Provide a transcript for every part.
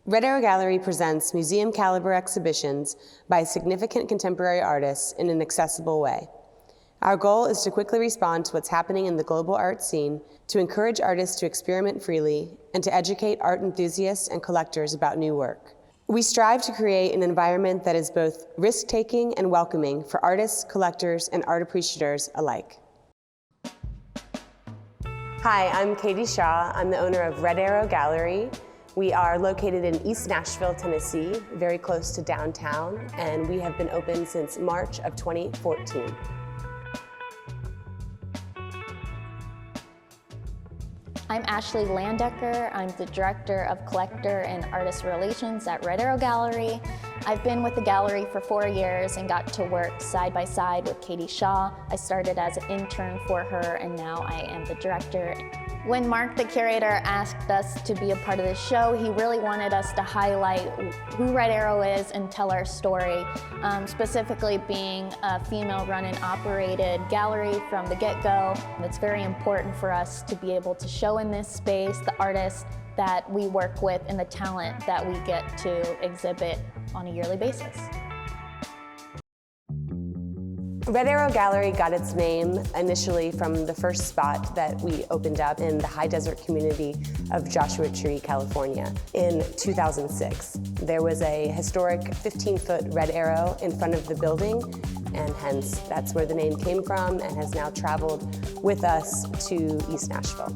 Red Arrow Gallery presents museum-caliber exhibitions by significant contemporary artists in an accessible way. Our goal is to quickly respond to what's happening in the global art scene, to encourage artists to experiment freely, and to educate art enthusiasts and collectors about new work. We strive to create an environment that is both risk-taking and welcoming for artists, collectors, and art appreciators alike. Hi, I'm Katie Shaw. I'm the owner of Red Arrow Gallery. We are located in East Nashville, Tennessee, very close to downtown, and we have been open since March of 2014. I'm Ashley Landecker. I'm the Director of Collector and Artist Relations at Red Arrow Gallery. I've been with the gallery for 4 years and got to work side by side with Katie Shaw. I started as an intern for her, and now I am the director. When Mark, the curator, asked us to be a part of the show, he really wanted us to highlight who Red Arrow is and tell our story, specifically being a female-run and operated gallery from the get-go. It's very important for us to be able to show in this space the artists that we work with and the talent that we get to exhibit on a yearly basis. Red Arrow Gallery got its name initially from the first spot that we opened up in the high desert community of Joshua Tree, California in 2006. There was a historic 15-foot red arrow in front of the building, and hence that's where the name came from and has now traveled with us to East Nashville.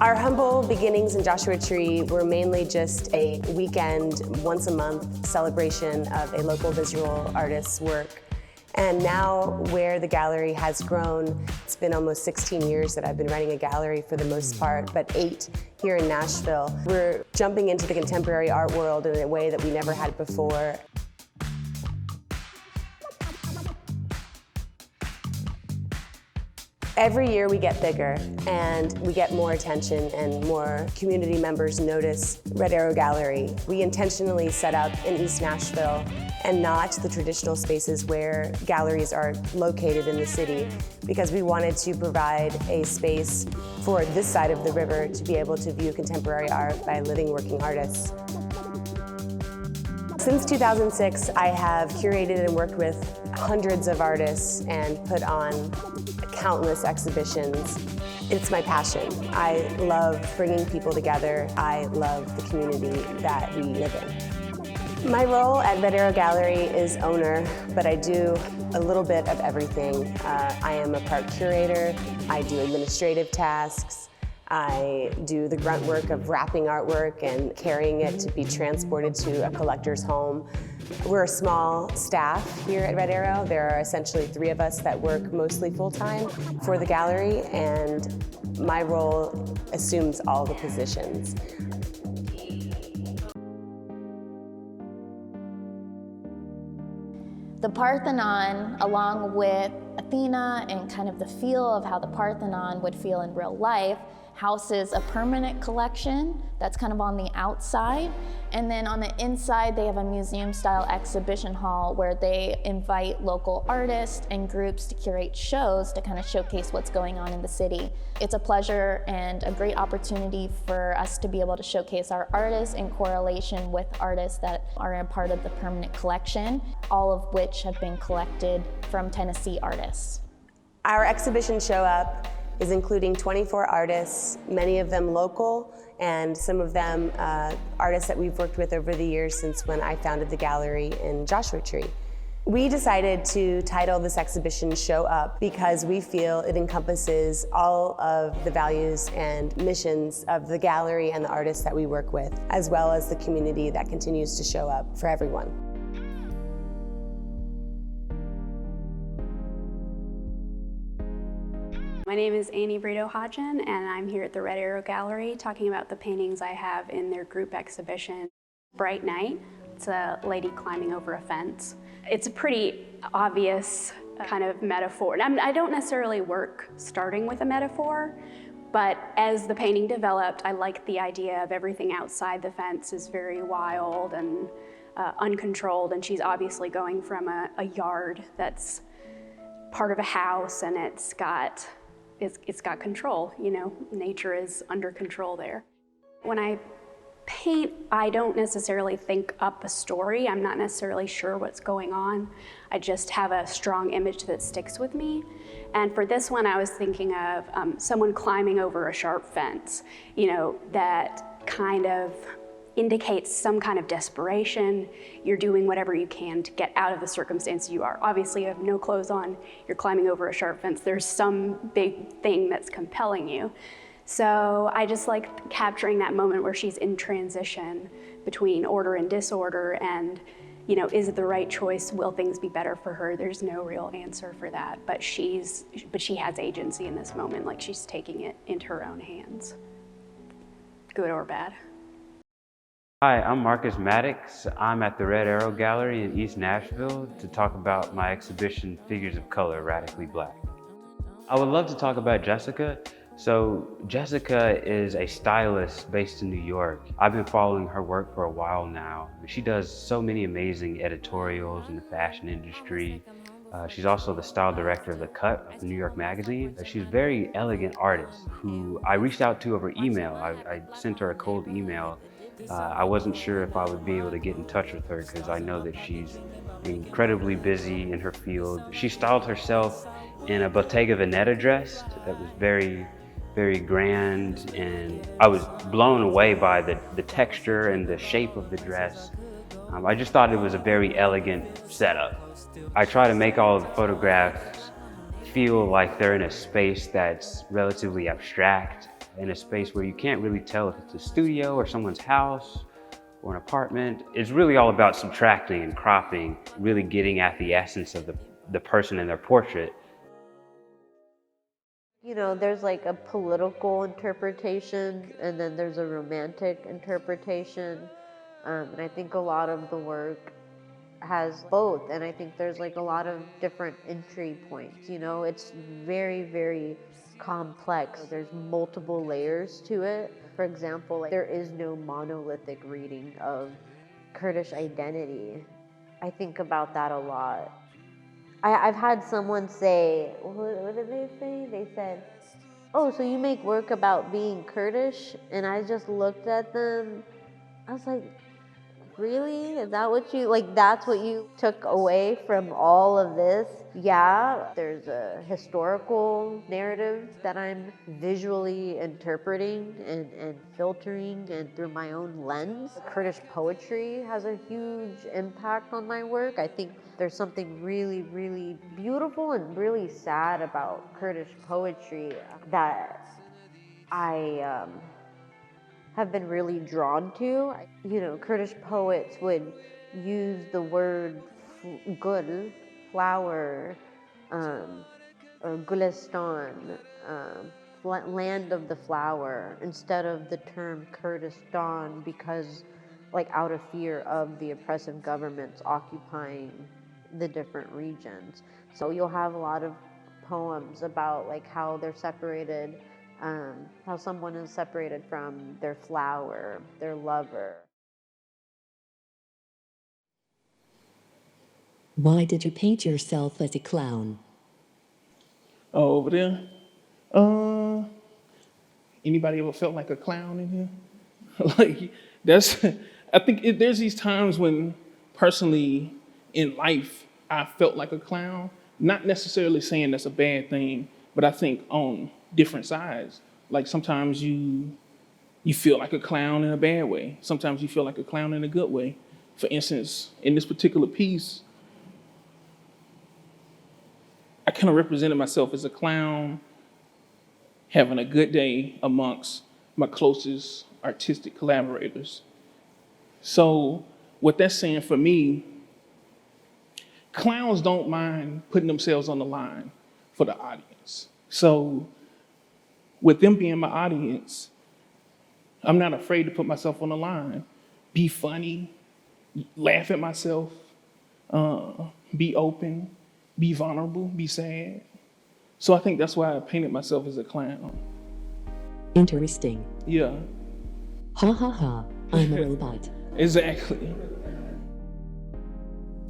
Our humble beginnings in Joshua Tree were mainly just a weekend, once a month celebration of a local visual artist's work. And now where the gallery has grown, it's been almost 16 years that I've been running a gallery for the most part, but 8 here in Nashville. We're jumping into the contemporary art world in a way that we never had before. Every year we get bigger and we get more attention and more community members notice Red Arrow Gallery. We intentionally set up in East Nashville and not the traditional spaces where galleries are located in the city, because we wanted to provide a space for this side of the river to be able to view contemporary art by living, working artists. Since 2006, I have curated and worked with hundreds of artists and put on countless exhibitions. It's my passion. I love bringing people together. I love the community that we live in. My role at Red Arrow Gallery is owner, but I do a little bit of everything. I am a part curator. I do administrative tasks. I do the grunt work of wrapping artwork and carrying it to be transported to a collector's home. We're a small staff here at Red Arrow. There are essentially 3 of us that work mostly full-time for the gallery, and my role assumes all the positions. The Parthenon, along with Athena and kind of the feel of how the Parthenon would feel in real life, houses a permanent collection that's kind of on the outside. And then on the inside, they have a museum-style exhibition hall where they invite local artists and groups to curate shows to kind of showcase what's going on in the city. It's a pleasure and a great opportunity for us to be able to showcase our artists in correlation with artists that are a part of the permanent collection, all of which have been collected from Tennessee artists. Our exhibition Show Up is including 24 artists, many of them local, and some of them artists that we've worked with over the years since when I founded the gallery in Joshua Tree. We decided to title this exhibition Show Up because we feel it encompasses all of the values and missions of the gallery and the artists that we work with, as well as the community that continues to show up for everyone. My name is Annie Brito-Hodgen, and I'm here at the Red Arrow Gallery talking about the paintings I have in their group exhibition, Bright Night. It's a lady climbing over a fence. It's a pretty obvious kind of metaphor. And I don't necessarily work starting with a metaphor, but as the painting developed, I liked the idea of everything outside the fence is very wild and uncontrolled, and she's obviously going from a yard that's part of a house, and it's got control, you know, nature is under control there. When I paint, I don't necessarily think up a story. I'm not necessarily sure what's going on. I just have a strong image that sticks with me. And for this one, I was thinking of someone climbing over a sharp fence, you know, that kind of indicates some kind of desperation. You're doing whatever you can to get out of the circumstance you are. Obviously, you have no clothes on, you're climbing over a sharp fence. There's some big thing that's compelling you. So I just like capturing that moment where she's in transition between order and disorder, and, you know, is it the right choice? Will things be better for her? There's no real answer for that, but she has agency in this moment, like she's taking it into her own hands, good or bad. Hi, I'm Marcus Maddox. I'm at the Red Arrow Gallery in East Nashville to talk about my exhibition, Figures of Color, Radically Black. I would love to talk about Jessica. So Jessica is a stylist based in New York. I've been following her work for a while now. She does so many amazing editorials in the fashion industry. She's also the style director of The Cut of New York Magazine. She's a very elegant artist who I reached out to over email. I sent her a cold email. I wasn't sure if I would be able to get in touch with her because I know that she's incredibly busy in her field. She styled herself in a Bottega Veneta dress that was very, very grand, and I was blown away by the texture and the shape of the dress. I just thought it was a very elegant setup. I try to make all of the photographs feel like they're in a space that's relatively abstract, in a space where you can't really tell if it's a studio or someone's house or an apartment. It's really all about subtracting and cropping, really getting at the essence of the person in their portrait. You know, there's like a political interpretation and then there's a romantic interpretation. And I think a lot of the work has both. And I think there's like a lot of different entry points. You know, it's very, very complex. There's multiple layers to it. For example, like, there is no monolithic reading of Kurdish identity. I think about that a lot. I've had someone say, what did they say? They said, oh, so you make work about being Kurdish? And I just looked at them. I was like, really? Is that what you, like, that's what you took away from all of this? Yeah, there's a historical narrative that I'm visually interpreting and filtering and through my own lens. Kurdish poetry has a huge impact on my work. I think there's something really, really beautiful and really sad about Kurdish poetry that I have been really drawn to. You know, Kurdish poets would use the word gul, flower, or gulistan, land of the flower, instead of the term Kurdistan, because like out of fear of the oppressive governments occupying the different regions. So you'll have a lot of poems about like how they're separated, how someone is separated from their flower, their lover. Why did you paint yourself as a clown? Oh, over there? Anybody ever felt like a clown in here? Like, I think there's these times when personally in life, I felt like a clown. Not necessarily saying that's a bad thing, but I think on different sides. Like sometimes you feel like a clown in a bad way. Sometimes you feel like a clown in a good way. For instance, in this particular piece, I kind of represented myself as a clown having a good day amongst my closest artistic collaborators. So what that's saying for me, clowns don't mind putting themselves on the line for the audience. So with them being my audience, I'm not afraid to put myself on the line, be funny, laugh at myself, be open, be vulnerable, be sad. So I think that's why I painted myself as a clown. Interesting. Yeah. Ha ha ha, I'm a robot. Exactly.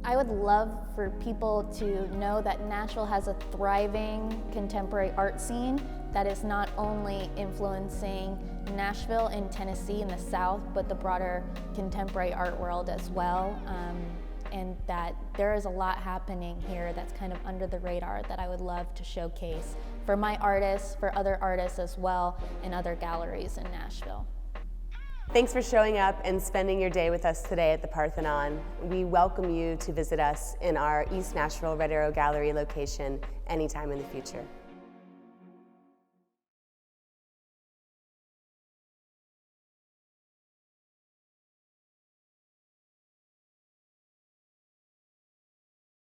I would love for people to know that Nashville has a thriving contemporary art scene that is not only influencing Nashville and Tennessee in the South, but the broader contemporary art world as well. And that there is a lot happening here that's kind of under the radar that I would love to showcase for my artists, for other artists as well, and other galleries in Nashville. Thanks for showing up and spending your day with us today at the Parthenon. We welcome you to visit us in our East Nashville Red Arrow Gallery location anytime in the future.